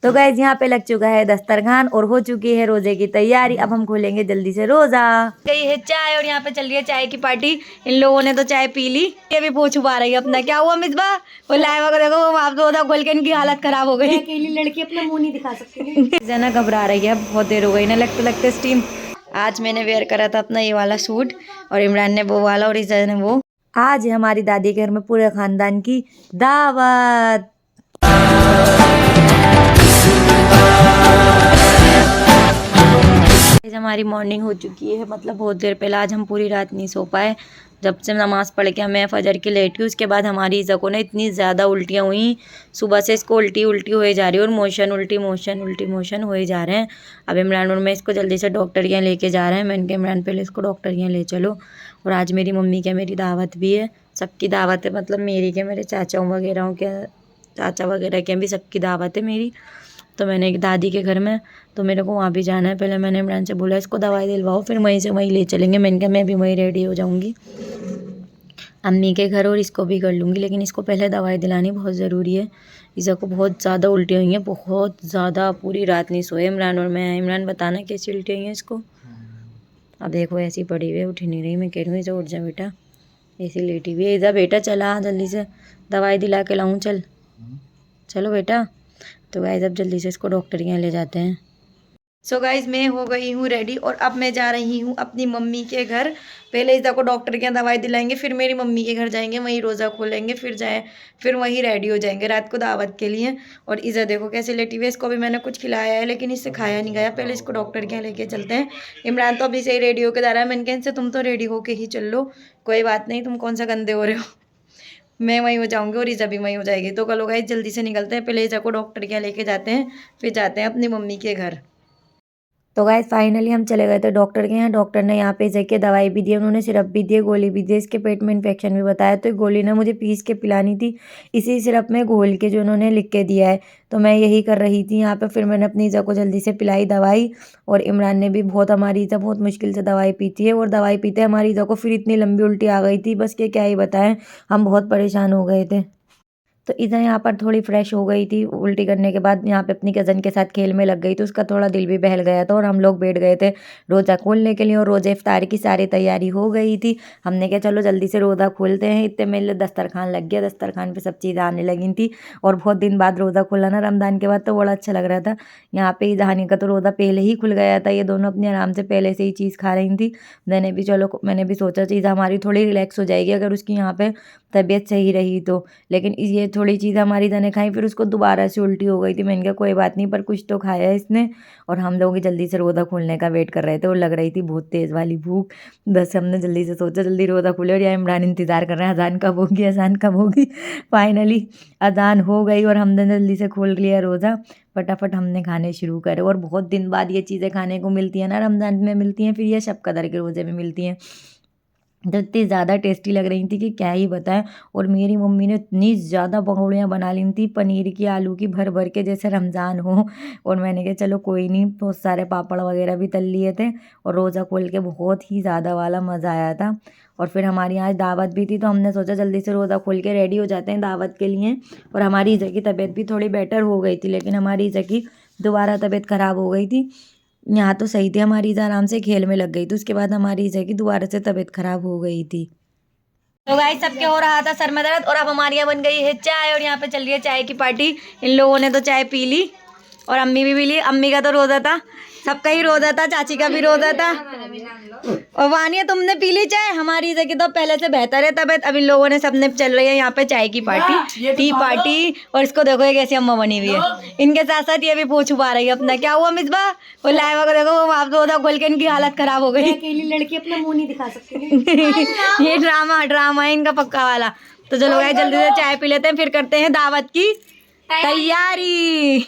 तो गाइस यहाँ पे लग चुका है दस्तरखान और हो चुकी है रोजे की तैयारी। अब हम खोलेंगे जल्दी से रोजा। गई है चाय और यहाँ पे चल रही है चाय की पार्टी। इन लोगों ने तो चाय पी ली, ये भी पूछ छुपा रही है अपना। क्या हुआ मिसबा? वो लाइव अगर देखो वो आप रोजा खोल के इनकी हालत खराब हो गई। अकेली लड़की अपना मुंह नहीं दिखा सकती जना घबरा रही है, बहुत देर हो गई ना लगते लगते स्टीम। आज मैंने वेयर करा था अपना ये वाला सूट और इमरान ने वो वाला और इज़ा ने वो। आज है हमारी दादी के घर में पूरे खानदान की दावत। आज हमारी मॉर्निंग हो चुकी है, मतलब बहुत देर पहले। आज हम पूरी रात नहीं सो पाए, जब से नमाज़ पढ़ के मैं फजर की लेटी हूँ। उसके बाद हमारी ईज़ा को ना इतनी ज़्यादा उल्टियाँ हुई, सुबह से इसको उल्टी उल्टी हुए जा रही है और मोशन उल्टी मोशन हुए जा रहे हैं। अब इमरान और मैं इसको जल्दी से डॉक्टर के यहाँ लेके जा रहे हैं। मैंने कहा इमरान पहले इसको डॉक्टर के यहाँ ले चलो। और आज मेरी मम्मी के मेरी दावत भी है, सबकी दावत है, मतलब मेरी के मेरे चाचाओं वगैरह के, चाचा वगैरह के भी सबकी दावत है मेरी। तो मैंने एक दादी के घर में, तो मेरे को वहाँ भी जाना है। पहले मैंने इमरान से बोला इसको दवाई दिलवाओ, फिर वहीं से वहीं ले चलेंगे। मैंने कहा मैं भी वहीं रेडी हो जाऊँगी अम्मी के घर और इसको भी कर लूँगी, लेकिन इसको पहले दवाई दिलानी बहुत ज़रूरी है। ईज़ा को बहुत ज़्यादा उल्टी हुई हैं, बहुत ज़्यादा, पूरी रात नहीं सोए इमरान और मैं। इमरान बताना कैसी उल्टी हुई हैं इसको। अब देखो ऐसी पड़ी हुई है, उठ नहीं रही। मैं कह रही हूँ ईज़ा उठ जा बेटा, ऐसी लेटी हुई है। ईज़ा बेटा चला जल्दी से दवाई दिला के लाऊँ, चल चलो बेटा। तो गाइस अब जल्दी से इसको डॉक्टर के यहाँ ले जाते हैं। सो गाइस मैं हो गई हूँ रेडी और अब मैं जा रही हूँ अपनी मम्मी के घर। पहले ईज़ा को डॉक्टर के यहाँ दवाई दिलाएंगे, फिर मेरी मम्मी के घर जाएंगे, वहीं रोज़ा खोलेंगे, फिर वहीं रेडी हो जाएंगे रात को दावत के लिए। और ईज़ा देखो कैसे लेटी हुई है, इसको भी मैंने कुछ खिलाया है लेकिन इससे खाया नहीं गया। पहले इसको डॉक्टर के यहाँ लेके चलते हैं। इमरान तो अभी से ही रेडी होकर जा रहा है। मैंने कहा इनसे तुम तो रेडी होके ही चल लो, कोई बात नहीं, तुम कौन सा गंदे हो रहे हो। मैं वहीं हो जाऊंगी और ईज़ा भी वहीं हो जाएगी। तो कल गाइस जल्दी से निकलते हैं, पहले ईज़ा को डॉक्टर के यहाँ लेके जाते हैं, फिर जाते हैं अपनी मम्मी के घर। तो गाइस फाइनली हम चले गए थे डॉक्टर के यहाँ। डॉक्टर ने यहाँ पे जाके दवाई भी दी, उन्होंने सिरप भी दिए, गोली भी दी, इसके पेट में इन्फेक्शन भी बताया। तो गोली ना मुझे पीस के पिलानी थी, इसी सिरप में घोल के जो उन्होंने लिख के दिया है। तो मैं यही कर रही थी यहाँ पे। फिर मैंने अपनी ईज़ा को जल्दी से पिलाई दवाई और इमरान ने भी बहुत, हमारी ईज़ा बहुत मुश्किल से दवाई पीती है। और दवाई पीते हमारी ईज़ा को फिर इतनी लंबी उल्टी आ गई थी, बस के क्या ही बताएं, हम बहुत परेशान हो गए थे। तो इधर यहाँ पर थोड़ी फ्रेश हो गई थी उल्टी करने के बाद, यहाँ पे अपनी कज़न के साथ खेल में लग गई, तो उसका थोड़ा दिल भी बहल गया था। और हम लोग बैठ गए थे रोज़ा खोलने के लिए और रोज़े इफ्तार की सारी तैयारी हो गई थी। हमने कहा चलो जल्दी से रोज़ा खोलते हैं। इतने मेरे दस्तरखान लग गया, दस्तरखान पे सब चीज़ आने लगी थी। और बहुत दिन बाद रोज़ा खोला ना रमज़ान के बाद, तो बड़ा अच्छा लग रहा था। यहाँ पे जहानी का तो रोज़ा पहले ही खुल गया था, ये दोनों अपने आराम से पहले से ही चीज़ खा रही थी। मैंने भी सोचा चीज़ हमारी थोड़ी रिलैक्स हो जाएगी अगर उसकी यहाँ पे तबीयत सही रही तो। लेकिन ये थोड़ी चीज़ हमारी ने खाई, फिर उसको दोबारा से उल्टी हो गई थी। मैंने कहा कोई बात नहीं, पर कुछ तो खाया है इसने। और हम लोग जल्दी से रोज़ा खोलने का वेट कर रहे थे और लग रही थी बहुत तेज़ वाली भूख। बस हमने जल्दी से सोचा जल्दी रोज़ा खोले। और यहाँ इमरान इंतज़ार कर रहे हैं अजान कब होगी, अजान कब होगी। फाइनली अजान हो गई और हमने जल्दी से खोल लिया रोज़ा। फटाफट हमने खाने शुरू करे। और बहुत दिन बाद ये चीज़ें खाने को मिलती हैं ना, रमज़ान में मिलती हैं, फिर ये शब कदर के रोज़े में मिलती हैं, तो इतनी ज़्यादा टेस्टी लग रही थी कि क्या ही बताएं। और मेरी मम्मी ने इतनी ज़्यादा पकौड़ियाँ बना ली थी पनीर की, आलू की, भर भर के, जैसे रमज़ान हो। और मैंने कहा चलो कोई नहीं, बहुत सारे पापड़ वगैरह भी तल लिए थे। और रोज़ा खोल के बहुत ही ज़्यादा वाला मज़ा आया था। और फिर हमारी आज दावत भी थी, तो हमने सोचा जल्दी से रोज़ा खोल के रेडी हो जाते हैं दावत के लिए। और हमारी ईज़ा की तबीयत भी थोड़ी बेटर हो गई थी, लेकिन हमारी ईज़ा की दोबारा तबीयत ख़राब हो गई थी। यहाँ तो सही थी, हमारी ईज़ा आराम से खेल में लग गई थी, उसके बाद हमारी ईज़ा की दोबारा से तबीयत खराब हो गई थी। तो गाइस सबके हो रहा था सर में दर्द और अब हमारे यहाँ बन गई है चाय और यहाँ पे चल रही है चाय की पार्टी। इन लोगों ने तो चाय पी ली और अम्मी भी पी ली। अम्मी का तो रोज़ा था, सबका ही रोज़ा था, चाची का भी रोज़ा था। और वानिया तुमने पी ली चाय? हमारी ईज़ा की तो पहले से बेहतर है तबीयत। अब इन लोगों ने सबने चल रही है यहाँ पे चाय की पार्टी, टी पार्टी। और इसको देखो ये कैसी अम्मा बनी हुई है, इनके साथ साथ ये भी पूछ छुपा रही है अपना। क्या हुआ मिसबा? वो लाइव अगर देखो वो आप रोज़ा खोल के इनकी हालत खराब हो गई। अकेली लड़की अपना मुंह नहीं दिखा सकती ये ड्रामा है इनका पक्का वाला। तो चलो गाइस जल्दी से चाय पी लेते हैं, फिर करते हैं दावत की तैयारी।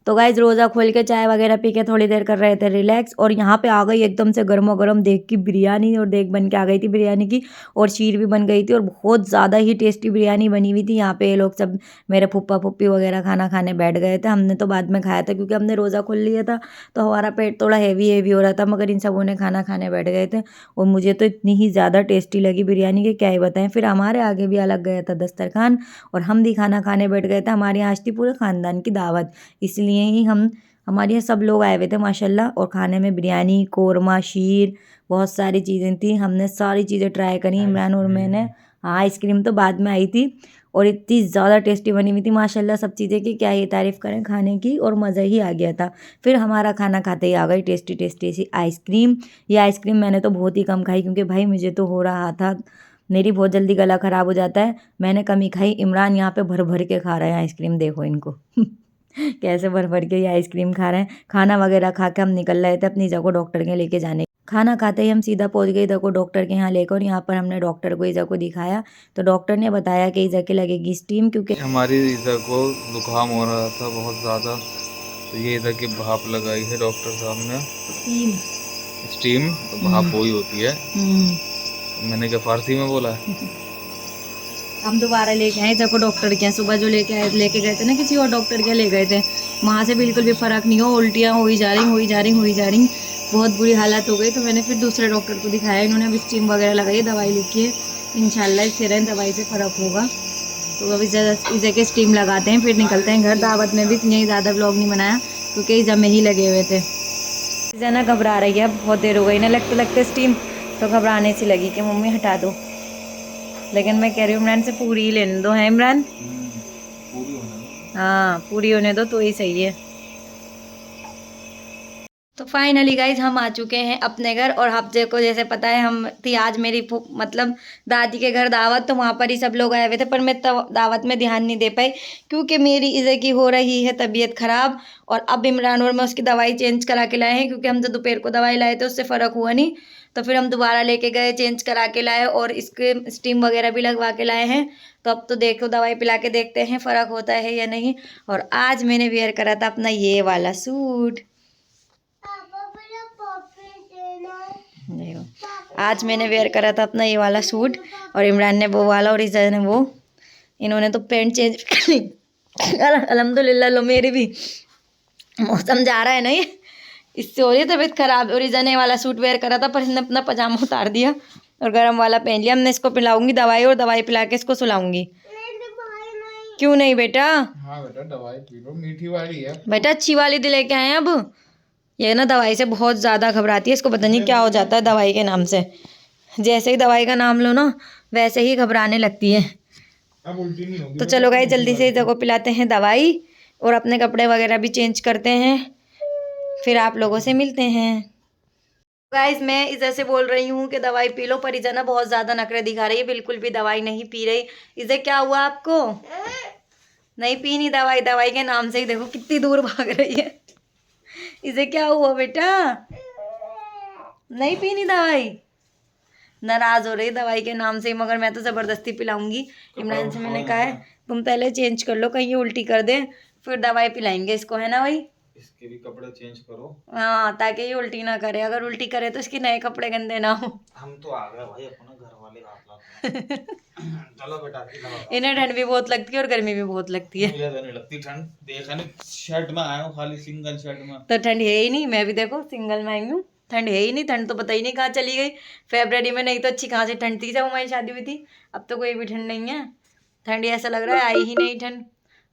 तो गाइज रोज़ा खोल के चाय वगैरह पी के थोड़ी देर कर रहे थे रिलैक्स। और यहाँ पे आ गई एकदम से गर्मा गर्म देख की बिरयानी, और देख बन के आ गई थी बिरयानी की, और शीर भी बन गई थी और बहुत ज़्यादा ही टेस्टी बिरयानी बनी हुई थी। यहाँ पे ये लोग सब मेरे फूफा फूफी वगैरह खाना खाने बैठ गए थे। हमने तो बाद में खाया था क्योंकि हमने रोज़ा खोल लिया था, तो हमारा पेट थोड़ा हैवी हो रहा था, मगर इन सबों ने खाना खाने बैठ गए थे। और मुझे तो इतनी ही ज़्यादा टेस्टी लगी बिरयानी के क्या ही बताएं। फिर हमारे आगे भी अलग गया था दस्तरखान और हम भी खाना खाने बैठ गए थे। हमारे यहाँ आज थी पूरे ख़ानदान की दावत, इसलिए ही हमारे यहाँ सब लोग आए हुए थे माशाल्लाह, और खाने में बिरयानी, कोरमा, शीर, बहुत सारी चीज़ें थी। हमने सारी चीज़ें ट्राई करी, इमरान और मैंने। हाँ, आइसक्रीम तो बाद में आई थी, और इतनी ज़्यादा टेस्टी बनी हुई थी माशाल्लाह सब चीज़ें की क्या ही तारीफ़ करें खाने की, और मज़ा ही आ गया था। फिर हमारा खाना खाते ही आ गई टेस्टी टेस्टी सी आइसक्रीम। ये आइसक्रीम मैंने तो बहुत ही कम खाई, क्योंकि भाई मुझे तो हो रहा था, मेरी बहुत जल्दी गला ख़राब हो जाता है। मैंने कम ही खाई। इमरान यहाँ पे भर भर के खा रहे हैं आइसक्रीम, देखो इनको कैसे भर भर के ये आइसक्रीम खा रहे हैं। खाना वगैरह खा के हम निकल रहे थे अपनी जगह डॉक्टर के लेके जाने। खाना खाते ही हम सीधा पहुंच गए इधर को डॉक्टर के यहाँ लेकर, और यहाँ पर हमने डॉक्टर को ईज़ा को दिखाया, तो डॉक्टर ने बताया कि ईज़ा के लगेगी स्टीम, क्योंकि हमारी ईज़ा को जुकाम हो रहा था बहुत ज़्यादा, तो ये ईज़ा की भाप लगाई है डॉक्टर साहब ने। स्टीम तो भाप वही होती है, मैंने क्या फारसी में बोला है। हम दोबारा लेके आए इधर को डॉक्टर के यहाँ। सुबह जो लेके गए थे ना किसी और डॉक्टर के ले गए थे, वहाँ से बिल्कुल भी फ़र्क नहीं हो, उल्टियाँ हो ही जा रही, बहुत बुरी हालत हो गई। तो मैंने फिर दूसरे डॉक्टर को दिखाया, इन्होंने अभी स्टीम वगैरह लगाई, दवाई लिखी है, इंशाल्लाह इससे रहें, दवाई से फ़र्क होगा। तो अभी ईज़ा के स्टीम लगाते हैं, फिर निकलते हैं घर। दावत में भी इतनी ज़्यादा व्लॉग नहीं बनाया, क्योंकि ईज़ा में ही लगे हुए थे। ईज़ा ना घबरा रही है, बहुत देर हो गई ना लगते स्टीम, तो घबराने सी लगी कि मम्मी हटा दो, लेकिन मैं कह रही हूँ इमरान से पूरी ही लेने दो, है इमरान? हाँ, पूरी होने दो तो ही सही है। तो फाइनली गाइज हम आ चुके हैं अपने घर, और आप को जैसे पता है हम थी आज मेरी मतलब दादी के घर दावत, तो वहाँ पर ही सब लोग आए हुए थे, पर मैं दावत में ध्यान नहीं दे पाई, क्योंकि मेरी ईज़ा की हो रही है तबीयत ख़राब। और अब इमरान और मैं उसकी दवाई चेंज करा के लाए हैं, क्योंकि हम तो दोपहर को दवाई लाए थे, उससे फ़र्क हुआ नहीं, तो फिर हम दोबारा लेके गए, चेंज करा के लाए, और इसके स्टीम वगैरह भी लगवा के लाए हैं। तो अब तो देखो दवाई पिला के देखते हैं फ़र्क होता है या नहीं। और आज मैंने वेयर करा था अपना ये वाला सूट, देखो आज मैंने वेयर करा था अपना ये वाला सूट, और इमरान ने वो वाला, और ईज़ा ने वो। इन्होंने तो पैंट चेंज कर ली अल्हम्दुलिल्लाह। लो मेरी भी, मौसम जा रहा है ना, ये इससे हो रही है तबीयत खराब। और ईज़ा ने वाला सूट वेयर करा था, पर इसने अपना पजामा उतार दिया और गर्म वाला पहन लिया। हमने इसको पिलाऊंगी दवाई, और दवाई पिला के इसको सुलाऊंगी। क्यों नहीं बेटा? हाँ बेटा दवाई पी लो, मीठी वाली है बेटा, अच्छी वाली दिले के आए अब। ये ना दवाई से बहुत ज़्यादा घबराती है, इसको पता नहीं क्या हो जाता है दवाई के नाम से। जैसे ही दवाई का नाम लो ना, वैसे ही घबराने लगती है। अब उल्टी नहीं होगी। तो चलो गाइस जल्दी से इधर को पिलाते हैं दवाई, और अपने कपड़े वगैरह भी चेंज करते हैं, फिर आप लोगों से मिलते हैं। गाइस मैं इधर से बोल रही हूँ कि दवाई पी लो, पर इधर ना बहुत ज़्यादा नखरे दिखा रही है, बिल्कुल भी दवाई नहीं पी रही। इधर क्या हुआ आपको? नहीं पी नहीं दवाई, दवाई के नाम से ही देखो कितनी दूर भाग रही है। इसे क्या हुआ बेटा? नहीं पीनी दवाई, नाराज हो रही दवाई के नाम से, मगर मैं तो ज़बरदस्ती पिलाऊंगी। इमरान से मैंने कहा है तुम पहले चेंज कर लो, कहीं ये उल्टी कर दे, फिर दवाई पिलाएंगे इसको, है ना भाई? इसके भी कपड़े चेंज करो। हाँ, ताकि ये उल्टी ना करे, अगर उल्टी करे तो इसके नए कपड़े गंदे ना हो। हम तो आ गए भाई, अपना घर वाले चलो बेटा। इन्हें ठंड भी बहुत लगती है और गर्मी भी बहुत लगती है। मुझे तो नहीं लगती ठंड, देखा नहीं, शर्ट में आया हूँ खाली, सिंगल शर्ट में। तो ठंड है ही नहीं, मैं भी देखो सिंगल में आई हूँ, ठंड है ही नहीं। ठंड तो पता ही नहीं कहाँ चली गई। फरवरी में नहीं तो अच्छी कहाँ से ठंड थी जब हमारी शादी हुई थी, अब तो कोई भी ठंड नहीं है। ठंड ऐसा लग रहा है आई ही नहीं ठंड।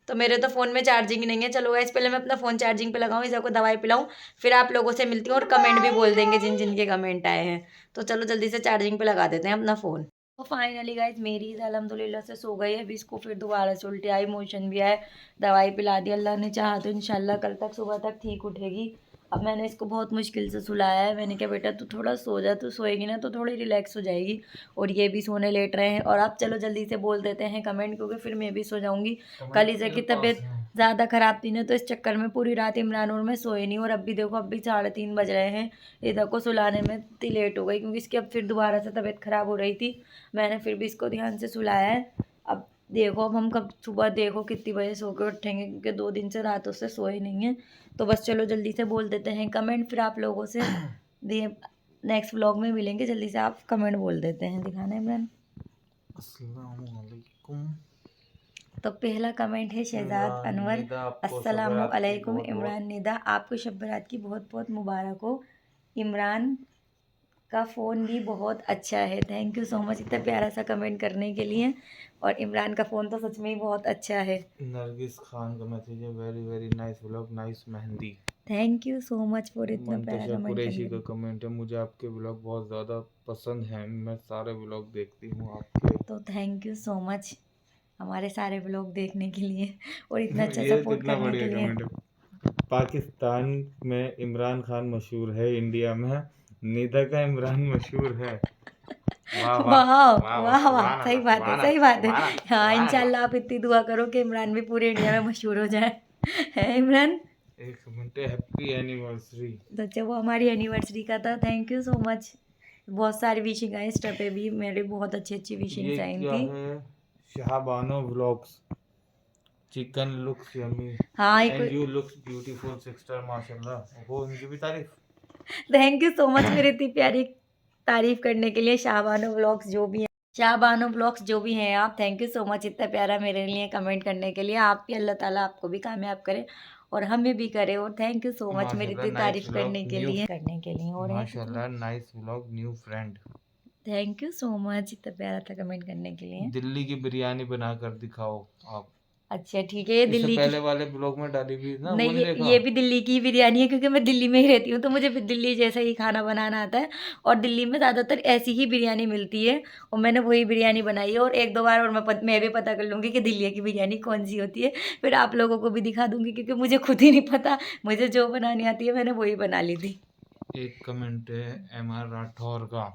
तो मेरे तो फ़ोन में चार्जिंग ही नहीं है। चलो गाइस पहले मैं अपना फ़ोन चार्जिंग पे लगाऊँ, इसे को दवाई पिलाऊँ, फिर आप लोगों से मिलती हूँ, और कमेंट भी बोल देंगे जिन जिन के कमेंट आए हैं। तो चलो जल्दी से चार्जिंग पे लगा देते हैं अपना फ़ोन। तो फाइनली गाइस मेरी अल्हम्दुलिल्लाह से सो गई है। अभी इसको फिर दोबारा से उल्टी आई, मोशन भी आए, दवाई पिला दी। अल्लाह ने चाहा तो इंशाल्लाह कल तक सुबह तक ठीक उठेगी। अब मैंने इसको बहुत मुश्किल से सुलाया है। मैंने कहा बेटा तू थोड़ा सो जा, तू सोएगी ना तो थोड़ी रिलैक्स हो जाएगी। और ये भी सोने लेट रहे हैं। और अब चलो जल्दी से बोल देते हैं कमेंट, क्योंकि फिर मैं भी सो जाऊँगी। कल ईज़ा की तबीयत ज़्यादा ख़राब थी ना, तो इस चक्कर में पूरी रात इमरान और मैं सोए नहीं। और अब भी देखो अब भी 3:30 बज रहे हैं, ईज़ा को सुलाने में इतनी लेट हो गई, क्योंकि इसकी अब फिर दोबारा से तबीयत ख़राब हो रही थी। मैंने फिर भी इसको ध्यान से सुलाया है। अब देखो अब हम कब सुबह देखो कितनी बजे सो के उठेंगे, क्योंकि 2 दिन से रातों से सोए नहीं हैं। तो बस चलो जल्दी से बोल देते हैं कमेंट, फिर आप लोगों से नेक्स्ट व्लॉग में मिलेंगे। जल्दी से आप कमेंट बोल देते हैं, दिखाना इमरान। अस्सलामुअलैकुम। तो पहला कमेंट है शहजाद अनवर, अस्सलामुअलैकुम इमरान निदा, आपको शब बारात की बहुत बहुत मुबारक हो। इमरान का फ़ोन भी बहुत अच्छा है। थैंक यू सो मच इतना प्यारा सा कमेंट करने के लिए। और इमरान का फ़ोन तो सच में ही बहुत अच्छा है। नरगिस खान का मैसेज है, very very nice vlog, nice mehndi. Thank you so much for इतना प्यारा मंतशा कमेंट कुरैशी करने का के कमेंट है, मुझे आपके व्लॉग बहुत ज़्यादा पसंद हैं, मैं सारे व्लॉग देखती हूँ आपके। तो थैंक यू सो मच हमारे सारे व्लॉग देखने के लिए और इतना अच्छा ये सपोर्ट कितना करने के बढ़िया लिए। कमेंट है। पाकिस्तान में इमरान खान मशहूर है, इंडिया में निदा का इमरान मशहूर है। वाह वाह वाह वाह वाह वाह, सुभान सही अल्लाह, बात है, सुभान सही अल्लाह, बात है। सुभान अल्लाह, हाँ सुभान इंशाल्लाह अल्लाह। आप इतनी दुआ करो कि इमरान भी पूरे इंडिया में मशहूर हो जाए। है इमरान। एक कमेंट है, हैप्पी एनिवर्सरी। तो अच्छा वो हमारी एनिवर्सरी का था, थैंक यू सो मच। बहुत सारी विशिंग आई, इंस्टा पे भी मेरे बहुत अच्छी अच्छी ये विशिंग्स आई क्या थी। है? Shahbano vlogs, chicken looks yummy हाँ एंड एक यू लुक्स ब्यूटीफुल सिस्टर, माशाल्लाह। वो उनकी भी तारीफ। थैंक यू सो मच मेरी इतनी प्यारी तारीफ करने के लिए। शाहबानो व्लॉग्स जो भी है, शाहबानो व्लॉग्स जो भी हैं आप, थैंक यू सो मच इतना प्यारा मेरे लिए कमेंट करने के लिए। आप भी अल्लाह ताला आपको भी कामयाब करे और हमें भी करे। और थैंक यू सो मच मेरी माशाल्लाह इतनी नाइस तारीफ व्लॉग न्यू, करने के लिए। और है माशाल्लाह nice vlog new friend. Thank you so much इतना प्यारा था कमेंट करने के लिए। दिल्ली की बिरयानी बनाकर दिखाओ आप। अच्छा ठीक है, ये इससे दिल्ली की पहले वाले ब्लॉग में डाली भी ना, नहीं, वो नहीं देखा? ये भी दिल्ली की बिरयानी है क्योंकि मैं दिल्ली में ही रहती हूँ तो मुझे भी दिल्ली जैसा ही खाना बनाना आता है। और दिल्ली में ज़्यादातर ऐसी ही बिरयानी मिलती है और मैंने वही बिरयानी बनाई है। और एक दो बार और मैं भी पता कर लूँगी कि दिल्ली की बिरयानी कौन सी होती है, फिर आप लोगों को भी दिखा दूँगी क्योंकि मुझे खुद ही नहीं पता। मुझे जो बनानी आती है मैंने वही बना ली थी। एक कमेंट है MR राठौर का,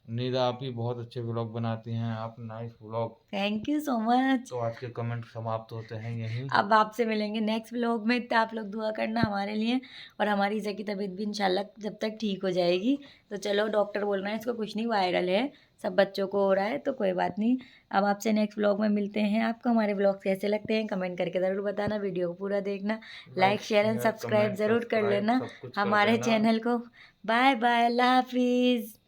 निदा आप ही बहुत अच्छे व्लॉग बनाती हैं आप, nice vlog. Thank you so much. तो आज के कमेंट समाप्त होते हैं यहीं। अब आपसे मिलेंगे नेक्स्ट व्लॉग में। इतना आप लोग दुआ करना हमारे लिए और हमारी ईज़ा की तबीयत भी इंशाल्लाह जब तक ठीक हो जाएगी। तो चलो डॉक्टर बोल रहे हैं इसको कुछ नहीं, वायरल है, सब बच्चों को हो रहा है तो कोई बात नहीं। अब आपसे नेक्स्ट व्लॉग में मिलते हैं। आपको हमारे व्लॉग कैसे लगते हैं कमेंट करके ज़रूर बताना, वीडियो को पूरा देखना, like share and subscribe comment ज़रूर कर सब्सक्राइब लेना सब कुछ कर हमारे देना। चैनल को। बाय बाय, अल्लाह हाफिज़।